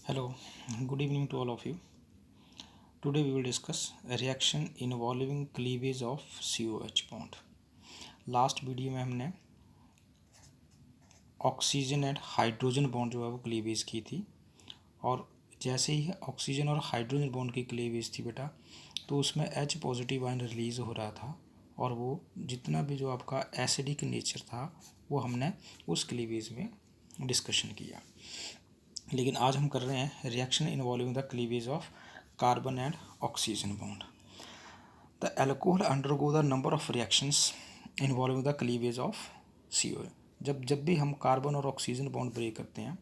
Hello, good evening to all of you. Today we will discuss a reaction involving cleavage of COH bond. Last video में हमने oxygen and hydrogen bond जो है वो cleavage की थी, और जैसे ही ऑक्सीजन और हाइड्रोजन बॉन्ड की क्लीवेज थी बेटा, तो उसमें H पॉजिटिव आयन रिलीज़ हो रहा था, और वो जितना भी जो आपका एसिडिक नेचर था वो हमने उस क्लीवेज में डिस्कशन किया। लेकिन आज हम कर रहे हैं reaction involving the cleavage of carbon and oxygen bond. The alcohol undergo the number of reactions involving the cleavage of CO। जब भी हम कार्बन और ऑक्सीजन बॉन्ड ब्रेक करते हैं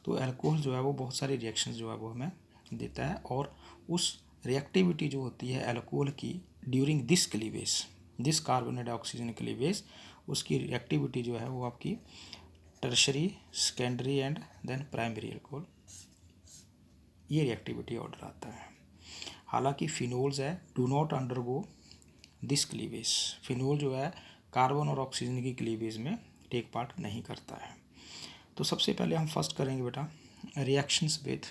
तो एल्कोहल जो है वो बहुत सारी रिएक्शंस जो है वो हमें देता है, और उस रिएक्टिविटी जो होती है एल्कोहल की during this cleavage, this carbon and oxygen cleavage, उसकी रिएक्टिविटी जो है वो आपकी tertiary, secondary and then primary alcohol, ये रिएक्टिविटी ऑर्डर आता है। हालांकि फिनोल्स है do not undergo this cleavage, phenol जो है कार्बन और ऑक्सीजन की क्लीवेज में टेक पार्ट नहीं करता है। तो सबसे पहले हम फर्स्ट करेंगे बेटा रिएक्शंस विद,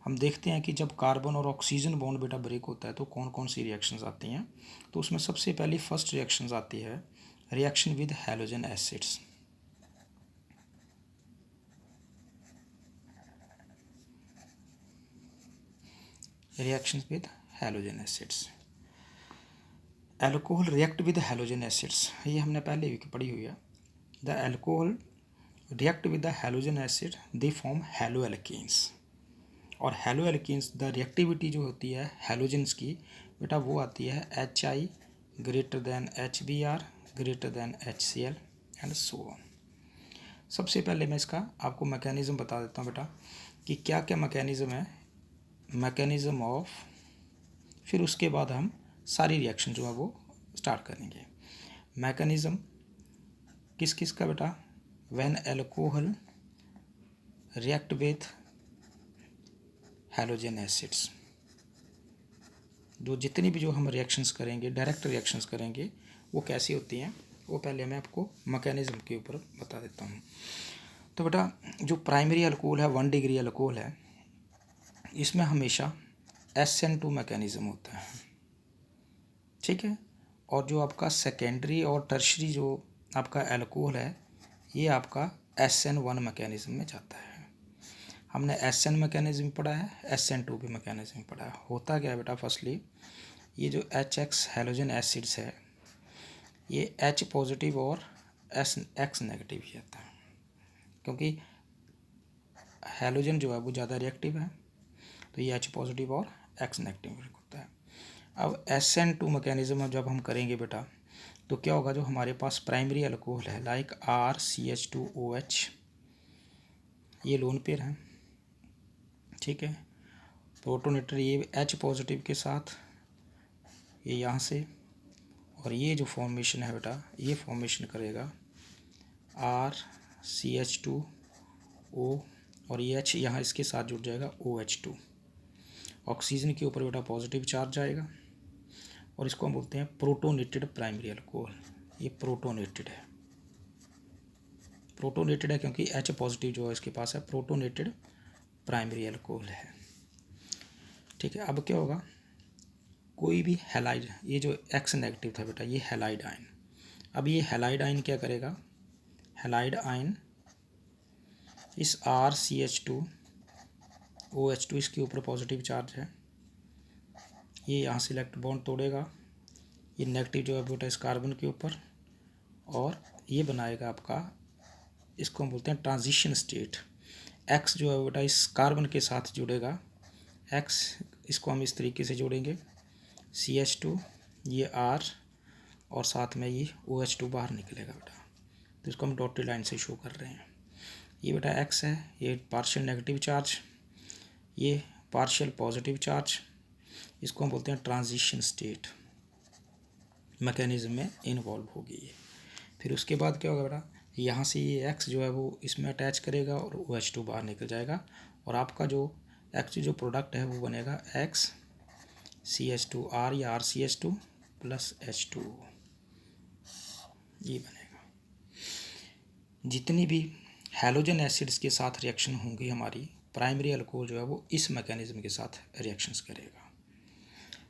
हम देखते हैं कि जब कार्बन और ऑक्सीजन बॉन्ड बेटा ब्रेक होता है तो कौन कौन सी रिएक्शंस आती हैं। तो उसमें सबसे पहली फर्स्ट रिएक्शंस आती है reaction with halogen acids. Reactions with halogen acids, alcohol react with halogen acids, ये हमने पहले भी पढ़ी हुई है। The alcohol react with the halogen acid they form halo alkanes, और हैलो एल्केन्स द रिएक्टिविटी जो होती है हैलोजन्स की बेटा वो आती है HI greater than HBr greater than HCl and so on. सबसे पहले मैं इसका आपको मैकेनिज़्म बता देता हूँ बेटा कि क्या क्या मैकेनिज़्म है, मैकेनिज़्म ऑफ, फिर उसके बाद हम सारी रिएक्शन जो है वो स्टार्ट करेंगे। मैकेनिज़्म किस किस का बेटा, when alcohol react with halogen acids, जो जितनी भी जो हम रिएक्शंस करेंगे, डायरेक्ट रिएक्शंस करेंगे, वो कैसी होती हैं वो पहले मैं आपको मैकेनिज़्म के ऊपर बता देता हूँ। तो बेटा जो प्राइमरी अल्कोहल है 1 डिग्री अल्कोहल है, इसमें हमेशा SN2 मैकेनिज़्म होता है, ठीक है। और जो आपका सेकेंडरी और टर्शरी जो आपका अल्कोहल है ये आपका SN1 मैकेनिज़्म में जाता है। हमने SN मैकेनिज़्म पढ़ा है, SN2 भी मैकेनिज़्म पढ़ा है। होता क्या है बेटा, फर्स्टली ये जो HX हैलोजन एसिड्स है ये H पॉजिटिव और X नेगेटिव ही आता है, क्योंकि हैलोजन जो है वो ज़्यादा रिएक्टिव है, तो ये H पॉजिटिव और X नेगेटिव होता है। अब SN2 मैकेनिज़्म जब हम करेंगे बेटा तो क्या होगा, जो हमारे पास प्राइमरी अल्कोहल है लाइक RCH2OH, ये लोन पेयर है, ठीक है। प्रोटोनेटर ये H पॉजिटिव के साथ ये यहाँ से, और ये जो फॉर्मेशन है बेटा ये फॉर्मेशन करेगा RCH2O, और ये H यहाँ इसके साथ जुड़ जाएगा OH2। ऑक्सीजन के ऊपर बेटा पॉजिटिव चार्ज आएगा, और इसको हम बोलते हैं प्रोटोनेटेड प्राइमरी अल्कोहल। ये प्रोटोनेटेड है, प्रोटोनेटेड है क्योंकि H पॉजिटिव जो है इसके पास है, प्रोटोनेटेड प्राइमरी अल्कोहल है, ठीक है। अब क्या होगा, कोई भी हैलाइड, ये जो X नेगेटिव था बेटा ये हैलाइड आयन, अब ये हैलाइड आयन क्या करेगा, हैलाइड आयन इस RCH2OH2 इसके ऊपर पॉजिटिव चार्ज है, ये यहाँ से इलेक्ट्रॉन बॉन्ड तोड़ेगा, ये नेगेटिव जो है बेटा इस कार्बन के ऊपर, और ये बनाएगा आपका, इसको हम बोलते हैं ट्रांजिशन स्टेट। X जो है बेटा इस कार्बन के साथ जुड़ेगा, X इसको हम इस तरीके से जोड़ेंगे, CH2 ये R, और साथ में ये OH2 बाहर निकलेगा बेटा, तो इसको हम डॉटेड लाइन से शो कर रहे हैं। ये बेटा X है, ये पार्शियल नेगेटिव चार्ज, ये पार्शियल पॉजिटिव चार्ज, इसको हम बोलते हैं ट्रांजिशन स्टेट मैकेनिज़्म में इन्वॉल्व होगी ये। फिर उसके बाद क्या होगा बेटा, यहाँ से ये X जो है वो इसमें अटैच करेगा और OH2 बाहर निकल जाएगा, और आपका जो X जो प्रोडक्ट है वो बनेगा XCH2R या RCH2 प्लस H2O, ये बनेगा। जितनी भी हैलोजन एसिड्स के साथ रिएक्शन होंगी हमारी प्राइमरी अल्कोहल जो है वो इस मैकेनिज्म के साथ रिएक्शंस करेगा।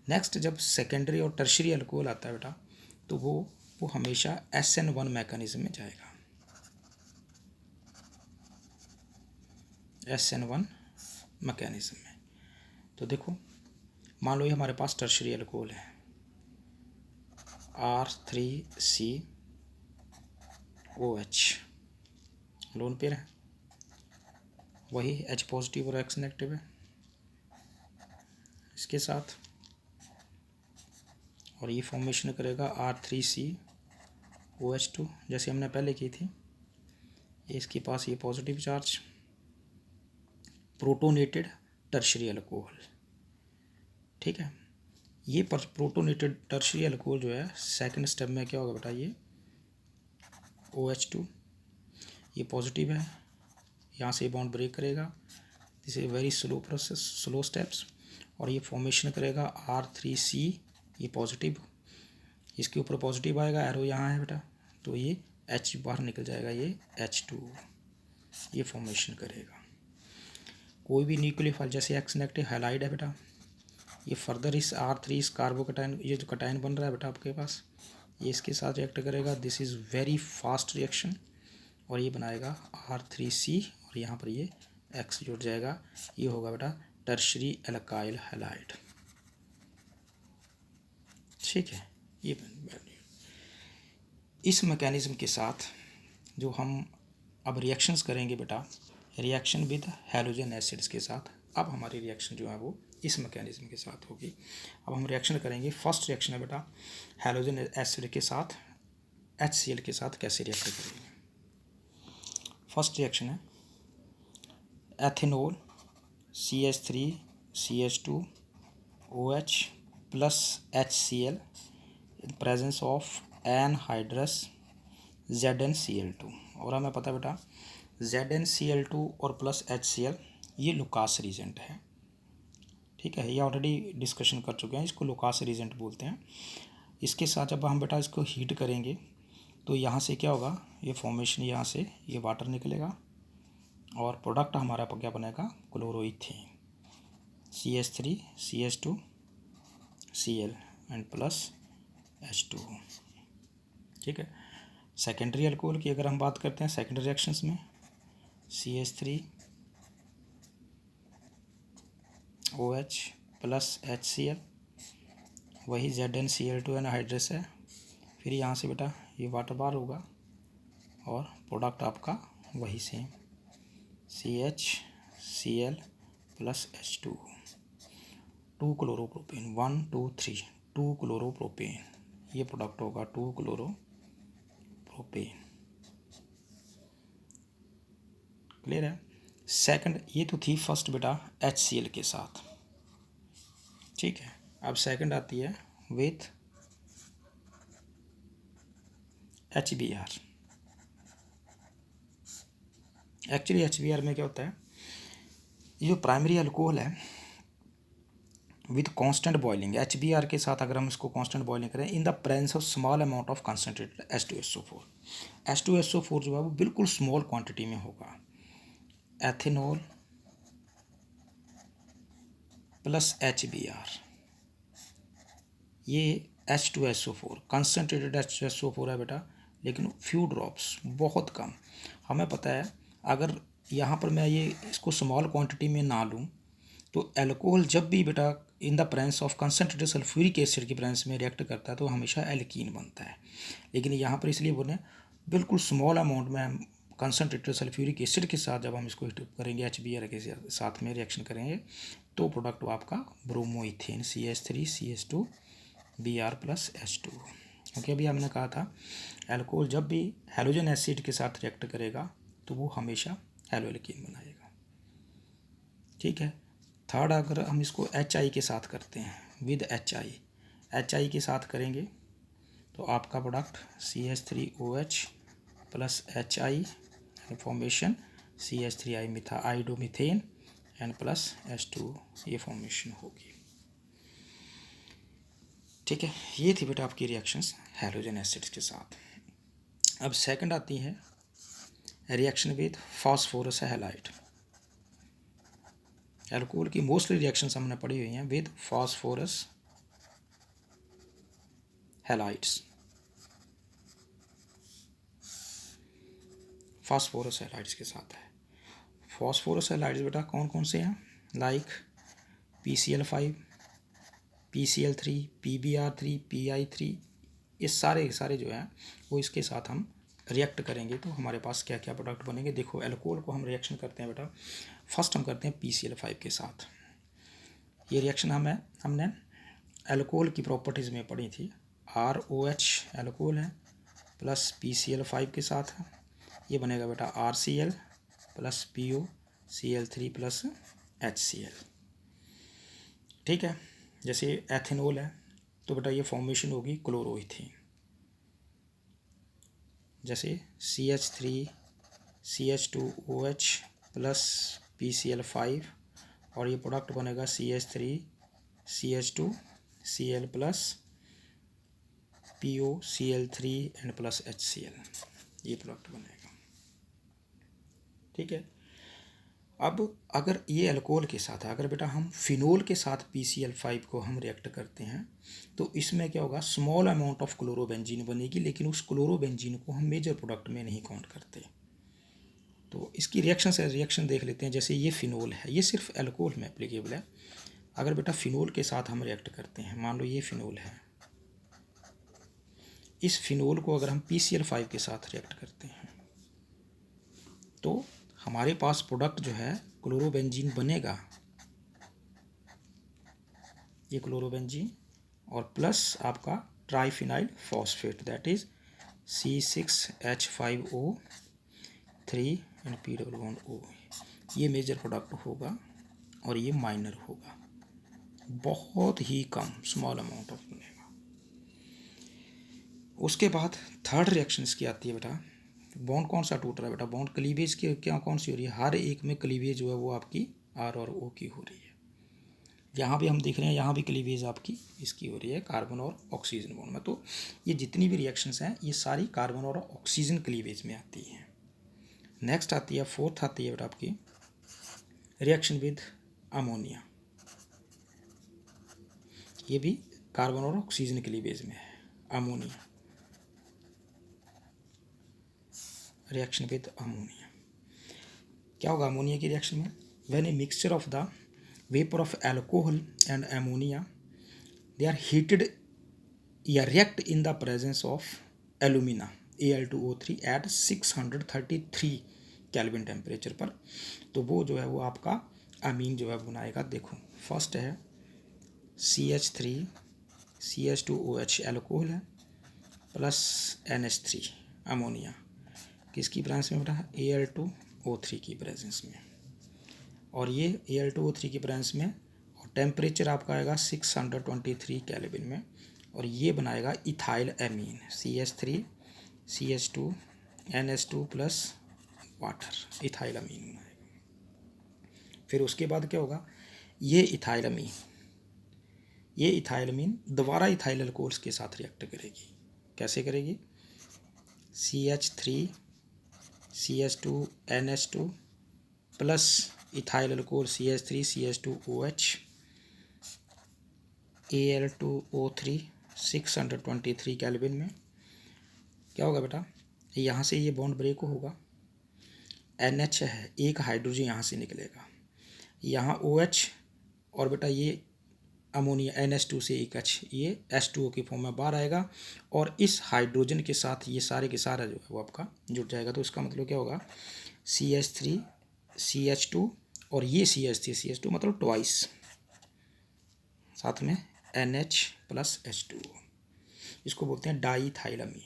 नेक्स्ट जब सेकेंडरी और टर्शरी अल्कोहल आता है बेटा, तो वो हमेशा SN1 मैकेनिज्म में जाएगा, SN1 मैकेनिज्म में। तो देखो मान लो ये हमारे पास टर्शरी अल्कोहल है R3COH, लोन पेयर है, वही H पॉजिटिव और X नेगेटिव है इसके साथ, और ये फॉर्मेशन करेगा R3COH2 जैसे हमने पहले की थी। इसके पास ये positive charge, protonated tertiary alcohol, ठीक है। ये प्रोटोनेटेड टर्शरी अल्कोहल जो है सेकंड स्टेप में क्या होगा बेटा, ये OH2 ये पॉजिटिव है, यहाँ से बॉन्ड ब्रेक करेगा, this is very slow process, slow steps, और ये फॉर्मेशन करेगा R3C, ये पॉजिटिव, इसके ऊपर पॉजिटिव आएगा, एरो यहाँ है बेटा, तो ये H बाहर निकल जाएगा, ये H2 ये फॉर्मेशन करेगा। कोई भी न्यूक्लियोफाइल जैसे X नेगेटिव हैलाइड है बेटा, ये फर्दर इस R3 इस कार्बोकटाइन, ये जो कटाइन बन रहा है बेटा आपके पास, ये इसके साथ रिएक्ट करेगा, this is very fast reaction, और ये बनाएगा R3C, और यहाँ पर ये X जुड़ जाएगा, ये होगा बेटा टर्शरी एल्काइल हैलाइड, ठीक है। ये इस मैकेनिज्म के साथ जो हम अब रिएक्शंस करेंगे बेटा, रिएक्शन विद हैलोजन एसिड्स के साथ, अब हमारी रिएक्शन जो है वो इस मैकेनिज्म के साथ होगी। अब हम रिएक्शन करेंगे, फर्स्ट रिएक्शन है बेटा हैलोजन एसिड के साथ HCl के साथ कैसे रिएक्ट करेंगे। फर्स्ट रिएक्शन है ethanol CH3CH2OH plus HCl in presence of anhydrous ZnCl2, और हमें पता है बेटा ZnCl2 और प्लस HCl ये लुकास रीजेंट है, ठीक है, ये ऑलरेडी डिस्कशन कर चुके हैं, इसको लुकास रीजेंट बोलते हैं। इसके साथ जब हम बेटा इसको हीट करेंगे तो यहाँ से क्या होगा, ये फॉर्मेशन, यहाँ से ये वाटर निकलेगा, और प्रोडक्ट हमारा क्या बनेगा, chloroethane CH3CH2Cl and plus H2, ठीक है। सेकेंडरी अल्कोहल की अगर हम बात करते हैं सेकेंडरी रिएक्शंस में, CH3OH प्लस HCl, वही ZnCl2 एनहाइड्रस है, फिर यहाँ से बेटा ये वाटर बार होगा, और प्रोडक्ट आपका वही same CHCl plus H2, 2 chloropropane, 1 2 3 2 chloropropane, ये प्रोडक्ट होगा 2 क्लोरोप्रोपेन, क्लियर है। सेकंड, ये तो थी फर्स्ट बेटा HCl के साथ, ठीक है। अब सेकंड आती है विथ HBr। एक्चुअली HBr में क्या होता है, ये जो प्राइमरी अल्कोहल है विद कांस्टेंट बॉइलिंग, HBr के साथ अगर हम इसको कांस्टेंट बॉइलिंग करें in the presence of small amount of concentrated H2SO4, H2SO4 जो है वो बिल्कुल स्मॉल क्वांटिटी में होगा, एथेनॉल प्लस HBr, ये H2SO4 कंसनट्रेटेड H2SO4 है बेटा, लेकिन फ्यू ड्रॉप्स, बहुत कम। हमें पता है अगर यहाँ पर मैं ये इसको स्मॉल क्वांटिटी में ना लूँ तो एल्कोहल जब भी बेटा in the presence of concentrated sulphuric acid की प्रेजेंस में रिएक्ट करता है तो हमेशा एल्कीन बनता है, लेकिन यहाँ पर इसलिए बोले बिल्कुल स्मॉल अमाउंट में हम कंसनट्रेटेड सल्फ्यूरिक एसिड के साथ जब हम इसको हीट करेंगे HBr के साथ में रिएक्शन करेंगे तो प्रोडक्ट आपका ब्रोमोइथेन CH3CH2Br प्लस H2, क्योंकि अभी हमने कहा था एल्कोहल जब भी हैलोजन एसिड के साथ रिएक्ट करेगा तो वो हमेशा हैलोएल्कीन बनाएगा, ठीक है। थर्ड, अगर हम इसको HI के साथ करते हैं विद HI के साथ करेंगे तो आपका product CH3OH plus HI formation CH3I iodomethane and plus H2, ये फॉर्मेशन होगी, ठीक है। ये थी बेटा आपकी रिएक्शंस हैलोजन एसिड्स के साथ। अब सेकंड आती है reaction with phosphorus halide, alcohol की मोस्टली रिएक्शंस हमने पढ़ी हुई हैं with phosphorus halides. Phosphorus halides के साथ है। फास्फोरस हैलाइड्स बेटा कौन कौन से हैं, like PCl5, PCl3, PbR3, PI3, ये सारे जो हैं वो इसके साथ हम रिएक्ट करेंगे तो हमारे पास क्या क्या प्रोडक्ट बनेंगे। देखो एल्कोहल को हम रिएक्शन करते हैं बेटा, फर्स्ट हम करते हैं PCl5 के साथ। ये रिएक्शन हमने एल्कोहल की प्रॉपर्टीज़ में पढ़ी थी। ROH एल्कोहल है प्लस PCl5 के साथ है, ये बनेगा बेटा RCl plus POCl3 plus HCl। ठीक है, जैसे एथेनॉल है तो बेटा ये फॉर्मेशन होगी क्लोरोइथीन, जैसे CH3CH2OH प्लस PCl5 और ये प्रोडक्ट बनेगा CH3CH2Cl plus POCl3 and plus HCl, ये प्रोडक्ट बनेगा। ठीक है, अब अगर ये अल्कोहल के साथ है, अगर बेटा हम फिनोल के साथ PCl5 को हम रिएक्ट करते हैं तो इसमें क्या होगा, स्मॉल अमाउंट ऑफ क्लोरोबेंजीन बनेगी, लेकिन उस क्लोरोबेंजीन को हम मेजर प्रोडक्ट में नहीं काउंट करते। तो इसकी रिएक्शन देख लेते हैं। जैसे ये फिनोल है, ये सिर्फ अल्कोहल में एप्लीकेबल है। अगर बेटा फिनोल के साथ हम रिएक्ट करते हैं, मान लो ये फिनोल है, इस फिनोल को अगर हम PCl5 के साथ रिएक्ट करते हैं तो हमारे पास प्रोडक्ट जो है क्लोरोबेंजीन बनेगा, ये क्लोरोबेंजीन और प्लस आपका triphenyl phosphate that is C6H5O3 and P double bond O, ये मेजर प्रोडक्ट होगा और ये माइनर होगा, बहुत ही कम स्मॉल अमाउंट ऑफ बनेगा। उसके बाद थर्ड रिएक्शन इसकी आती है बेटा, बॉन्ड कौन सा टूट रहा है बेटा, बॉन्ड क्लीवेज की क्या कौन सी हो रही है, हर एक में क्लीवेज जो है वो आपकी R और O की हो रही है। यहाँ भी हम देख रहे हैं, यहाँ भी क्लीवेज आपकी इसकी हो रही है कार्बन और ऑक्सीजन बॉन्ड में। तो ये जितनी भी रिएक्शंस हैं ये सारी कार्बन और ऑक्सीजन क्लीवेज में आती हैं। नेक्स्ट आती है, फोर्थ आती है बेटा आपकी रिएक्शन विद अमोनिया, ये भी कार्बन और ऑक्सीजन क्लीवेज में है। अमोनिया, रिएक्शन विद अमोनिया क्या होगा अमोनिया की रिएक्शन में, when a mixture of the vapor of alcohol and ammonia they are heated या react in the presence of alumina Al2O3 at 633 kelvin temperature पर, तो वो जो है वो आपका अमीन जो है बनाएगा। देखो फर्स्ट है CH3CH2OH एल्कोहल है प्लस NH3 अमोनिया, किसकी प्रेजेंस में बेटा, Al2O3 की प्रेजेंस में, और ये Al2O3 की प्रेजेंस में, और टेम्परेचर आपका आएगा 623 केल्विन में, और ये बनाएगा ethyl amine CH3CH2NH2 plus water, ethyl amine बनाएगा। फिर उसके बाद क्या होगा, ये इथाइल अमीन दोबारा इथाइल अल्कोहल्स के साथ रिएक्ट करेगी। कैसे करेगी, CH3CH2NH2 plus ethyl alcohol CH3CH2OH Al2O3 623 kelvin में, क्या होगा बेटा, यहाँ से ये बॉन्ड ब्रेक होगा, NH है, एक हाइड्रोजन यहाँ से निकलेगा, यहाँ OH और बेटा ये अमोनिया NH2 से एक H, ये H2O की फॉर्म में बाहर आएगा, और इस हाइड्रोजन के साथ ये सारे के सारा जो है वो आपका जुड़ जाएगा। तो इसका मतलब क्या होगा, CH3CH2 और ये CH3CH2 मतलब ट्वाइस, साथ में NH प्लस H2O, इसको बोलते हैं डाईथाइलमीन।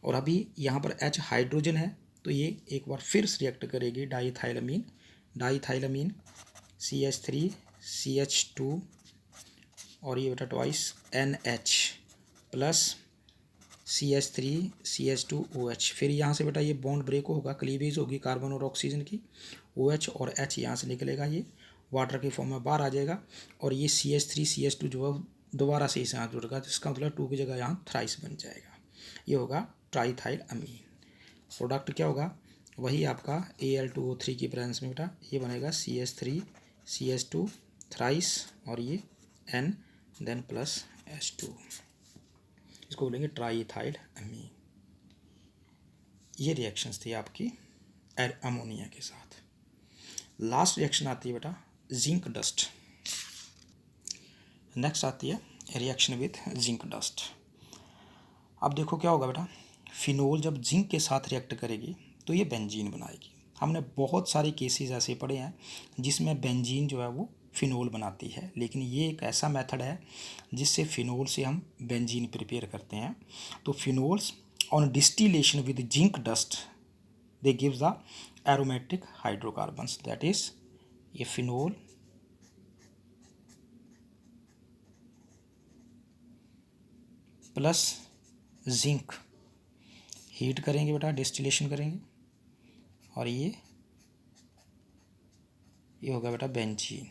और अभी यहाँ पर H हाइड्रोजन है तो ये एक बार फिर रिएक्ट करेगी डाईथाइलमीन CH3CH2 और ये बेटा ट्वाइस NH प्लस CH3CH2OH, फिर यहाँ से बेटा ये बॉन्ड ब्रेक होगा, क्लीवेज होगी कार्बन और ऑक्सीजन की, OH और H यहाँ से निकलेगा, ये वाटर की फॉर्म में बाहर आ जाएगा, और ये CH3CH2 जो है दोबारा से इस यहाँ जुड़ेगा, जिसका मतलब 2 की जगह यहाँ थ्राइस बन जाएगा, ये होगा ट्राईथाइल अमीन। प्रोडक्ट क्या होगा, वही आपका Al2O3 की प्रेजेंस में बेटा ये बनेगा CH3 CH2 थ्राइस और ये N देन प्लस H2, इसको बोलेंगे ट्राईइथाइल अमीन। ये रिएक्शंस थी आपकी अमोनिया के साथ। लास्ट रिएक्शन आती है बेटा जिंक डस्ट। नेक्स्ट आती है रिएक्शन विथ जिंक डस्ट। अब देखो क्या होगा बेटा, फिनोल जब जिंक के साथ रिएक्ट करेगी तो ये बेंजीन बनाएगी। हमने बहुत सारे केसेस ऐसे पढ़े हैं जिसमें बेंजीन जो है वो फिनोल बनाती है, लेकिन ये एक ऐसा मेथड है जिससे फिनोल से हम बेंजीन प्रिपेयर करते हैं। तो phenols on distillation with zinc dust they gives the aromatic hydrocarbons, that is ये फिनोल प्लस जिंक हीट करेंगे बेटा, डिस्टिलेशन करेंगे और ये होगा बेटा बेंजीन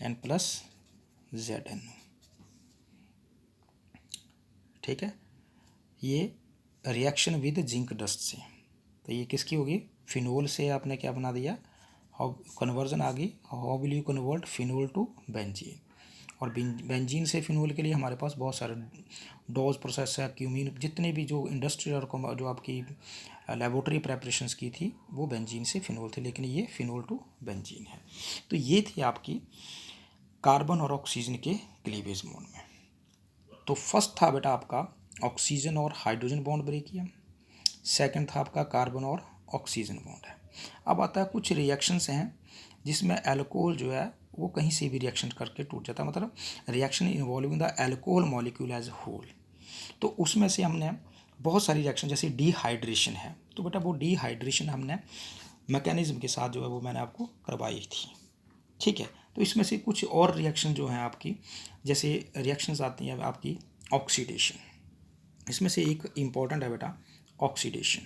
N प्लस ZN। ठीक है, ये रिएक्शन विद जिंक डस्ट से, तो ये किसकी होगी, फिनोल से आपने क्या बना दिया, कन्वर्जन आ गई। How will you convert phenol to benzene, और बेंजीन से फिनोल के लिए हमारे पास बहुत सारे डोज प्रोसेस है, क्यूमीन, जितने भी जो इंडस्ट्रियल और जो आपकी लेबोरेटरी प्रेपरेशंस की थी वो बेंजीन से फिनोल थे, लेकिन ये फिनोल टू बेंजीन है। तो ये थी आपकी कार्बन और ऑक्सीजन के क्लीवेज बॉन्ड में। तो फर्स्ट था बेटा आपका ऑक्सीजन और हाइड्रोजन बॉन्ड ब्रेक किया, सेकंड था आपका कार्बन और ऑक्सीजन बॉन्ड है। अब आता है कुछ रिएक्शंस हैं जिसमें अल्कोहल जो है वो कहीं से भी रिएक्शन करके टूट जाता है, मतलब reaction involving the alcohol molecule as whole. तो उसमें से हमने बहुत सारी रिएक्शन, जैसे डिहाइड्रेशन है, तो बेटा वो डिहाइड्रेशन हमने मैकेनिज्म के साथ जो है वो मैंने आपको करवाई थी। ठीक है, तो इसमें से कुछ और रिएक्शन जो हैं आपकी, जैसे रिएक्शंस आती हैं आपकी ऑक्सीडेशन, इसमें से एक इम्पॉर्टेंट है बेटा ऑक्सीडेशन।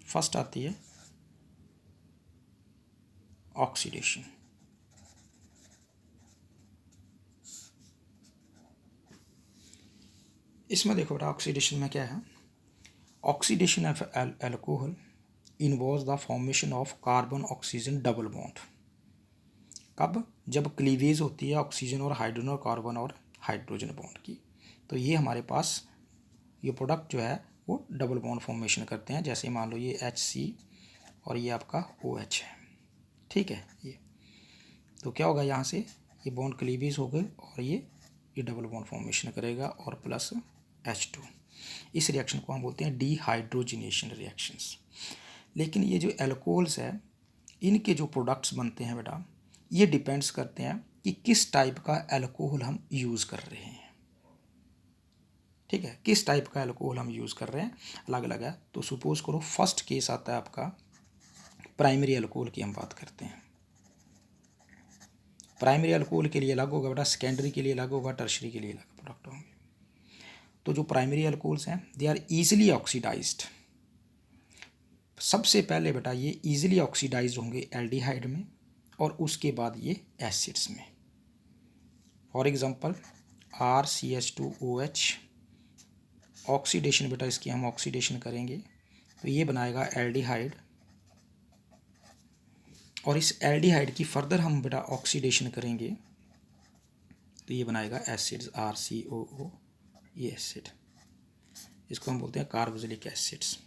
फर्स्ट आती है ऑक्सीडेशन। इसमें देखो बेटा ऑक्सीडेशन में क्या है, oxidation of alcohol involves the formation of carbon oxygen double bond. कब, जब क्लीवेज होती है ऑक्सीजन और हाइड्रोजन और कार्बन और हाइड्रोजन बॉन्ड की, तो ये हमारे पास ये प्रोडक्ट जो है वो डबल बॉन्ड फॉर्मेशन करते हैं। जैसे मान लो ये HC और ये आपका OH है, ठीक है, ये तो क्या होगा, यहाँ से ये बॉन्ड क्लीवेज हो गए और ये डबल बॉन्ड फॉर्मेशन करेगा और प्लस H2। इस रिएक्शन को हम बोलते हैं डिहाइड्रोजिनेशन रिएक्शंस। लेकिन ये जो एल्कोहल्स है इनके जो प्रोडक्ट्स बनते हैं बेटा, ये डिपेंड्स करते हैं कि किस टाइप का एल्कोहल हम यूज़ कर रहे हैं। ठीक है, किस टाइप का एल्कोहल हम यूज़ कर रहे हैं अलग अलग है। तो सपोज करो फर्स्ट केस आता है आपका प्राइमरी अल्कोहल की, हम बात करते हैं। प्राइमरी अल्कोहल के लिए अलग होगा बेटा, सेकेंडरी के लिए अलग होगा, टर्शरी के लिए अलग प्रोडक्ट होंगे। तो जो प्राइमरी अल्कोहल्स हैं दे आर ईजिली ऑक्सीडाइज्ड। सबसे पहले बेटा ये ईजिली ऑक्सीडाइज होंगे एल्डिहाइड में और उसके बाद ये एसिड्स में। फॉर एग्जांपल RCH2OH, ऑक्सीडेशन बेटा इसकी हम ऑक्सीडेशन करेंगे तो ये बनाएगा एल्डिहाइड, और इस एल्डिहाइड की फर्दर हम बेटा ऑक्सीडेशन करेंगे तो ये बनाएगा एसिड्स RCOO, ये एसिड, इसको हम बोलते हैं कार्बोक्सिलिक एसिड्स।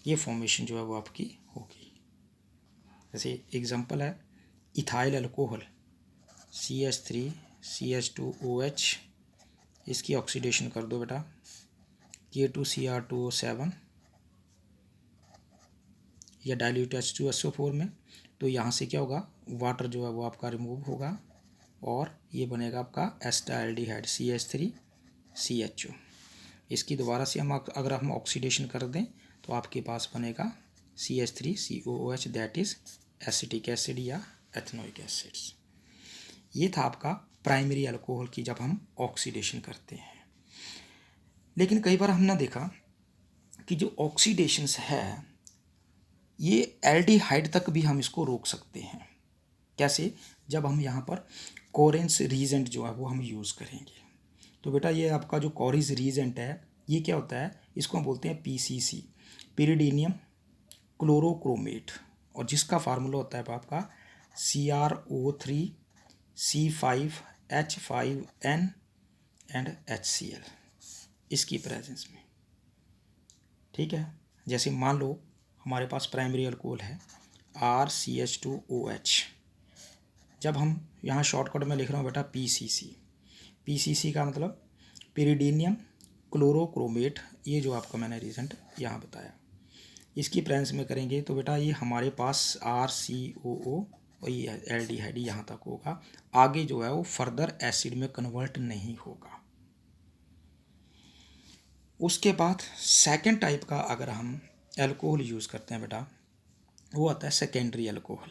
ये फॉर्मेशन जो है वो आपकी होगी। जैसे एग्जांपल है इथाइल अल्कोहल CH3CH2OH, इसकी ऑक्सीडेशन कर दो बेटा K2Cr2O7 या डाइल्यूट H2SO4 में, तो यहाँ से क्या होगा, वाटर जो है वो आपका रिमूव होगा और ये बनेगा आपका एस्टाल्डिहाइड CH3CHO। इसकी दोबारा से हम अगर हम ऑक्सीडेशन कर दें तो आपके पास बनेगा CH3COOH, that is acetic acid या एथनोइक एसिड्स। ये था आपका प्राइमरी अल्कोहल की जब हम ऑक्सीडेशन करते हैं। लेकिन कई बार हमने देखा कि जो ऑक्सीडेशंस है ये एल्डिहाइड तक भी हम इसको रोक सकते हैं। कैसे, जब हम यहाँ पर कोरेंस रीजेंट जो है वो हम यूज़ करेंगे। तो बेटा ये आपका जो कोरिस रीजेंट है ये क्या होता है, इसको हम बोलते हैं PCC, पिरिडीनियम क्लोरोक्रोमेट, और जिसका फार्मूला होता है आपका CrO3C5H5N एंड HCl इसकी प्रेजेंस में। ठीक है, जैसे मान लो हमारे पास प्राइमरी अल्कोहल है RCH2OH, जब हम यहाँ शॉर्टकट में लिख रहा हूँ बेटा PCC का मतलब पिरिडीनियम क्लोरोक्रोमेट, ये जो आपका मैंने रिजेंट यहाँ बताया, इसकी प्रेजेंस में करेंगे तो बेटा ये हमारे पास RCOO और ये एल्डिहाइड यहाँ तक होगा, आगे जो है वो फर्दर एसिड में कन्वर्ट नहीं होगा। उसके बाद सेकेंड टाइप का अगर हम अल्कोहल यूज़ करते हैं बेटा, वो आता है secondary alcohol.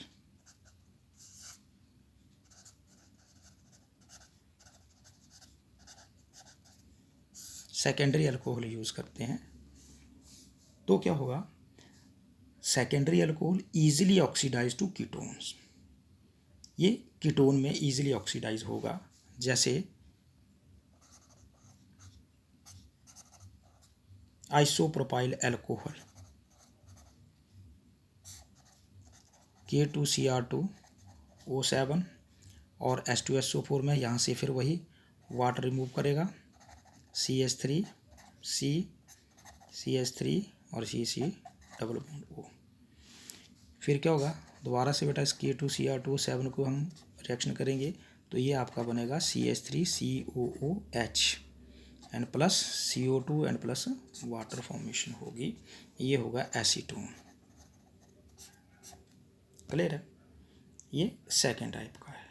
Secondary alcohol use करते हैं तो क्या होगा, secondary alcohol easily oxidise to ketones, ये कीटोन में ईजिली ऑक्सीडाइज होगा, जैसे आइसोप्रोपाइल अल्कोहल K2Cr2O7 और H2SO4 में यहाँ से फिर वही वाटर रिमूव करेगा, CH3 C CH3 और CC डबल बॉन्ड O, फिर क्या होगा दोबारा से बेटा इस K2Cr2O7 को हम रिएक्शन करेंगे तो ये आपका बनेगा CH3COOH and plus CO2 and plus water formation होगी, ये होगा एसीटोन। क्लियर है, ये सेकेंड टाइप का है।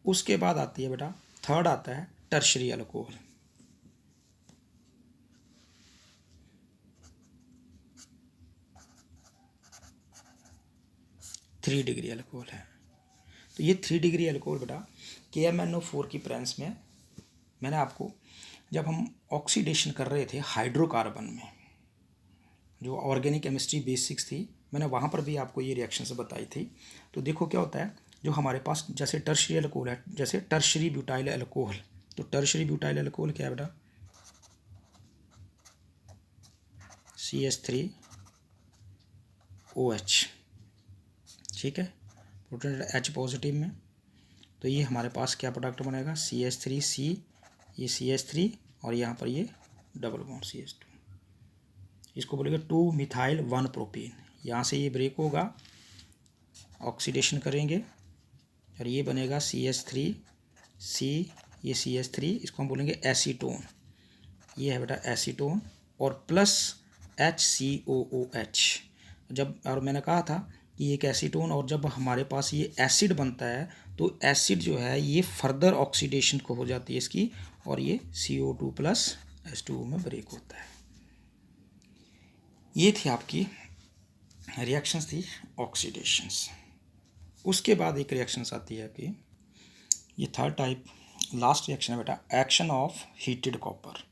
उसके बाद आती है बेटा थर्ड आता है टर्शरी अल्कोहल। 3 डिग्री अल्कोहल है। तो ये 3 डिग्री अल्कोहल बेटा KMnO4 की प्रेजेंस में, मैंने आपको जब हम ऑक्सीडेशन कर रहे थे हाइड्रोकार्बन में, जो ऑर्गेनिक केमिस्ट्री बेसिक्स थी, मैंने वहाँ पर भी आपको ये रिएक्शंस बताई थी। तो देखो क्या होता है, जो हमारे पास जैसे टर्शरी अल्कोहल है, जैसे टर्शरी ब्यूटाइल अल्कोहल, तो टर्शरी ब्यूटाइल अल्कोहल क्या है बेटा, CH3OH, ठीक है, प्रोटोन H पॉजिटिव में, तो ये हमारे पास क्या प्रोडक्ट बनेगा CH3C, ये CH3 और यहाँ पर ये डबल बॉन्ड CH2, इसको बोलेंगे 2 मिथाइल 1 प्रोपेन, यहाँ से ये ब्रेक होगा, ऑक्सीडेशन करेंगे और ये बनेगा CH3C, ये CH3, इसको हम बोलेंगे एसीटोन, ये है बेटा एसीटोन और प्लस HCOOH। जब और मैंने कहा था कि एक एसीटोन, और जब हमारे पास ये एसिड बनता है तो एसिड जो है ये फर्दर ऑक्सीडेशन को हो जाती है इसकी, और ये CO2 प्लस H2O में ब्रेक होता है। ये थी आपकी रिएक्शंस थी ऑक्सीडेशंस। उसके बाद एक रिएक्शंस आती है आपकी, ये थर्ड टाइप लास्ट रिएक्शन है बेटा, एक्शन ऑफ हीटेड कॉपर।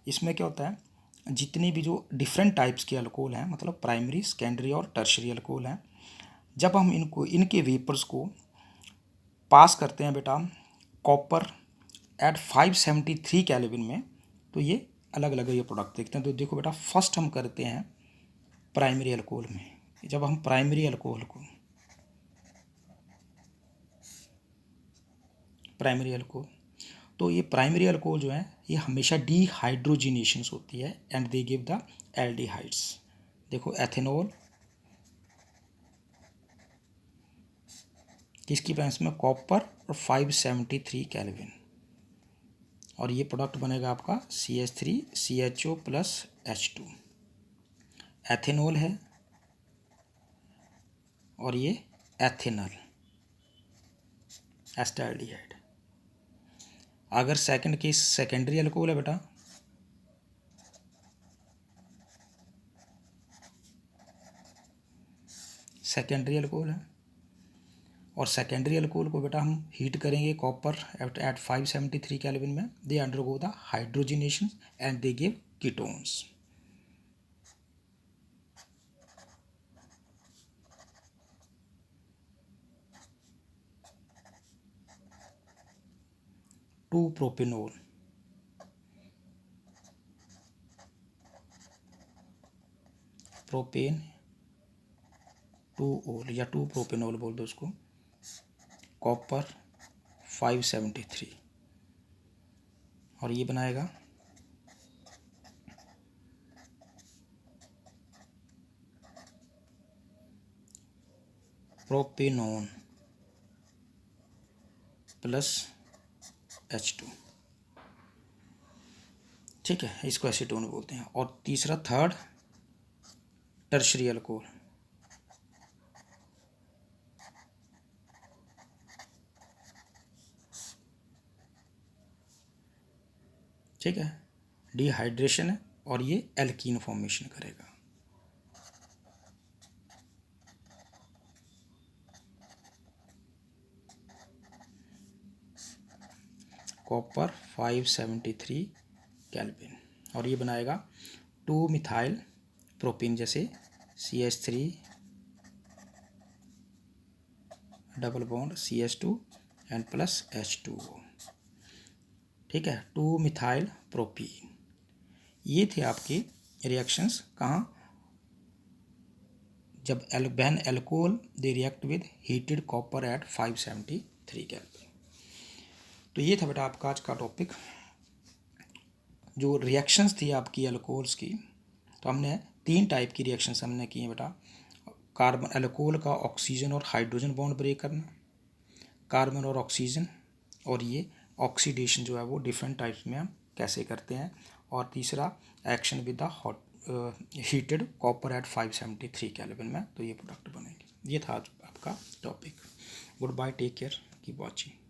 इसमें क्या होता है, जितने भी जो डिफरेंट टाइप्स के अल्कोहल हैं, मतलब प्राइमरी सेकेंडरी और टर्शरी अल्कोहल हैं, जब हम इनको इनके वेपर्स को पास करते हैं बेटा कॉपर एट 573 केल्विन में, तो ये अलग अलग ये प्रोडक्ट देखते हैं। तो देखो बेटा फर्स्ट हम करते हैं प्राइमरी अल्कोहल में, जब हम प्राइमरी अल्कोहल तो ये प्राइमरी अल्कोहल जो है ये हमेशा डिहाइड्रोजिनेशंस होती है and they give the aldehydes. देखो एथेनॉल किसकी प्रेजेंस में, कॉपर और 573 केल्विन, और ये प्रोडक्ट बनेगा आपका CH3CHO प्लस H2, एथेनॉल है और ये एथेनॉल एस्टाल्डिहाइड। अगर सेकंड केस सेकेंडरी अल्कोहल है बेटा, सेकेंडरी अल्कोहल है, और सेकेंडरी अल्कोहल को बेटा हम हीट करेंगे कॉपर एट 573 केल्विन में, they undergo the hydrogenation and they give ketones. Two propanol, propane 2 ol या 2 प्रोपेनॉल बोल दो उसको, कॉपर 573, और ये बनाएगा प्रोपेनोन प्लस H2। ठीक है, इसको एसीटोन बोलते हैं। और तीसरा थर्ड टर्शरी अल्कोहल, ठीक है, डिहाइड्रेशन है और ये एल्कीन फॉर्मेशन करेगा। कॉपर 573 केल्विन, और ये बनाएगा 2 मिथाइल प्रोपीन, जैसे CH3 double bond CH2 and plus H2O। ठीक है, 2 मिथाइल प्रोपीन। ये थे आपके रिएक्शंस कहाँ, जब when alcohol they react with heated copper at 573 kelvin. तो ये था बेटा आपका आज का टॉपिक, जो रिएक्शंस थी आपकी एल्कोहल्स की। तो हमने 3 टाइप की रिएक्शंस हमने की हैं बेटा, कार्बन एल्कोहल का ऑक्सीजन और हाइड्रोजन बॉन्ड ब्रेक करना, कार्बन और ऑक्सीजन, और ये ऑक्सीडेशन जो है वो डिफरेंट टाइप्स में हम कैसे करते हैं, और तीसरा action with the hot heated copper at 573 kelvin में, तो ये प्रोडक्ट बनेंगे। ये था आज आपका topic. Good bye, take care, keep watching.